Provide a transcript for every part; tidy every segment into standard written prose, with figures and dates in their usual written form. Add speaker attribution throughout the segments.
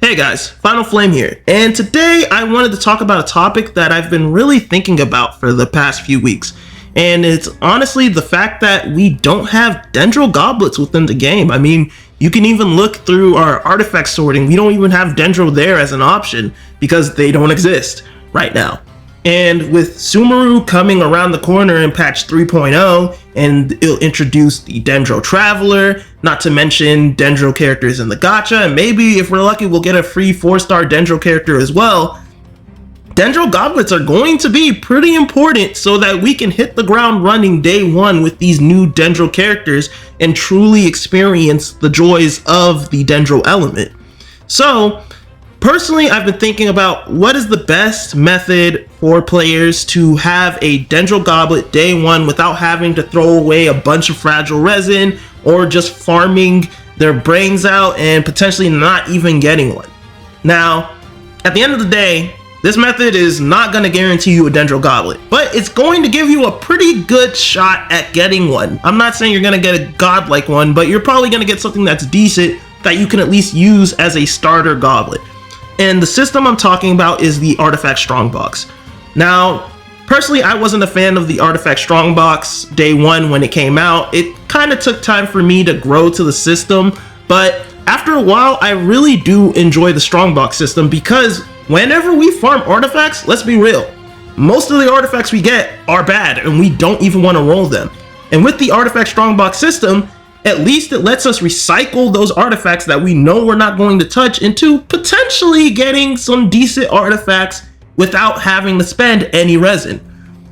Speaker 1: Hey guys, Final Flame here, and today I wanted to talk about a topic that I've been really thinking about for the past few weeks, and it's honestly the fact that we don't have Dendro Goblets within the game. I mean, you can even look through our artifact sorting, we don't even have Dendro there as an option because they don't exist right now. And with Sumeru coming around the corner in patch 3.0, and it'll introduce the Dendro Traveler, not to mention Dendro characters in the gacha, and maybe if we're lucky we'll get a free 4-star Dendro character as well. Dendro Goblets are going to be pretty important so that we can hit the ground running day one with these new Dendro characters and truly experience the joys of the Dendro element. So, personally, I've been thinking about what is the best method for players to have a Dendro Goblet day one without having to throw away a bunch of fragile resin or just farming their brains out and potentially not even getting one. Now, at the end of the day, this method is not going to guarantee you a Dendro Goblet, but it's going to give you a pretty good shot at getting one. I'm not saying you're going to get a godlike one, but you're probably going to get something that's decent that you can at least use as a starter goblet. And the system I'm talking about is the Artifact Strongbox. Now, personally, I wasn't a fan of the Artifact Strongbox day one when it came out. It kind of took time for me to grow to the system, but after a while, I really do enjoy the Strongbox system because whenever we farm artifacts, let's be real, most of the artifacts we get are bad and we don't even want to roll them. And with the Artifact Strongbox system, at least it lets us recycle those artifacts that we know we're not going to touch into potentially getting some decent artifacts without having to spend any resin.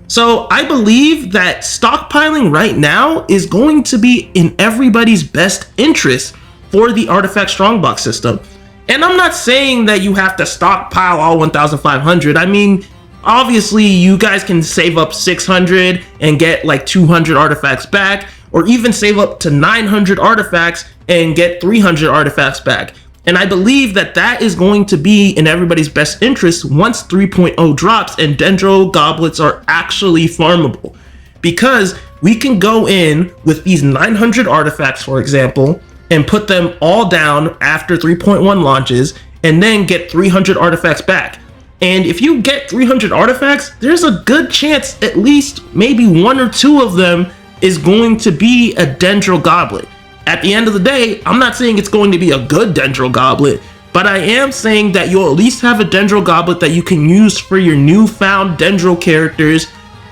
Speaker 1: So I believe that stockpiling right now is going to be in everybody's best interest for the Artifact Strongbox system. And I'm not saying that you have to stockpile all 1,500. I mean, obviously you guys can save up 600 and get like 200 artifacts back, or even save up to 900 artifacts and get 300 artifacts back. And I believe that that is going to be in everybody's best interest once 3.0 drops and Dendro Goblets are actually farmable. Because we can go in with these 900 artifacts, for example, and put them all down after 3.1 launches, and then get 300 artifacts back. And if you get 300 artifacts, there's a good chance at least maybe one or two of them is going to be a Dendro Goblet. At the end of the day, I'm not saying it's going to be a good Dendro Goblet, but I am saying that you'll at least have a Dendro Goblet that you can use for your newfound Dendro characters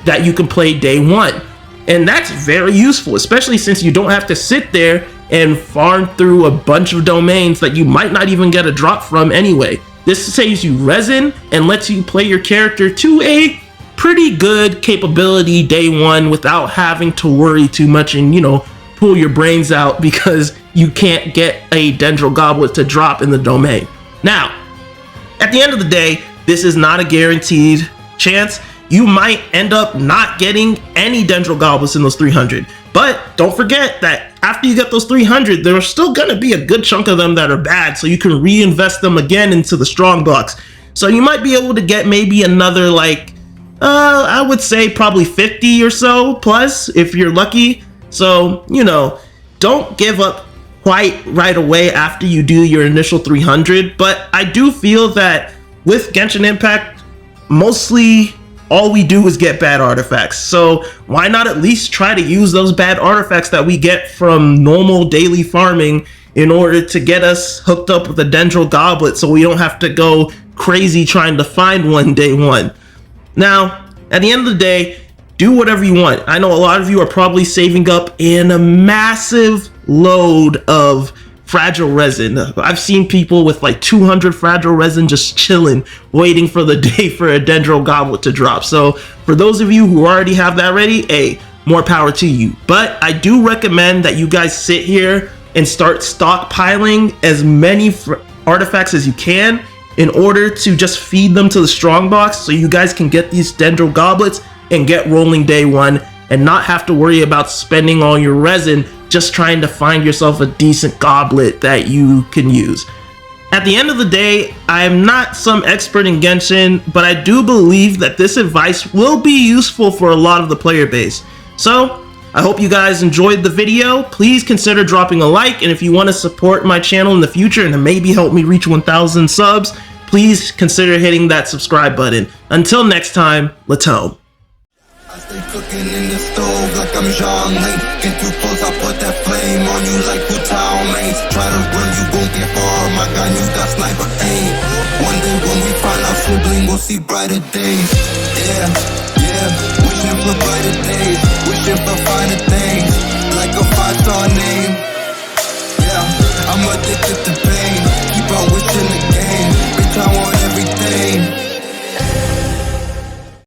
Speaker 1: that you can play day one. And that's very useful, especially since you don't have to sit there and farm through a bunch of domains that you might not even get a drop from anyway. This saves you resin and lets you play your character to a pretty good capability day one without having to worry too much and, pull your brains out because you can't get a Dendro Goblet to drop in the domain. Now, at the end of the day, this is not a guaranteed chance. You might end up not getting any Dendro Goblets in those 300. But don't forget that after you get those 300, there's still gonna be a good chunk of them that are bad, so you can reinvest them again into the Strongbox. So you might be able to get maybe another I would say probably 50 or so plus if you're lucky. So, don't give up quite right away after you do your initial 300. But I do feel that with Genshin Impact, mostly all we do is get bad artifacts. So why not at least try to use those bad artifacts that we get from normal daily farming in order to get us hooked up with a Dendro Goblet so we don't have to go crazy trying to find one day one. Now, at the end of the day, do whatever you want. I know a lot of you are probably saving up in a massive load of fragile resin. I've seen people with 200 fragile resin just chilling, waiting for the day for a Dendro Goblet to drop. So for those of you who already have that ready, more power to you. But I do recommend that you guys sit here and start stockpiling as many artifacts as you can in order to just feed them to the Strongbox so you guys can get these Dendro Goblets and get rolling day one and not have to worry about spending all your resin just trying to find yourself a decent goblet that you can use. At the end of the day, I am not some expert in Genshin, but I do believe that this advice will be useful for a lot of the player base. So I hope you guys enjoyed the video. Please consider dropping a like, and if you want to support my channel in the future and maybe help me reach 1,000 subs, please consider hitting that subscribe button. Until next time, Latom.
Speaker 2: I stay cooking in the stove like I'm Jean Lane. Get too close, I put that flame on you like two town mates. Try to run, you won't get far. My gun, you got sniper aim. One day when we find our sibling, we'll see brighter days. Yeah, yeah, wishing for brighter days, wishing for finer things. Like a 5-star name.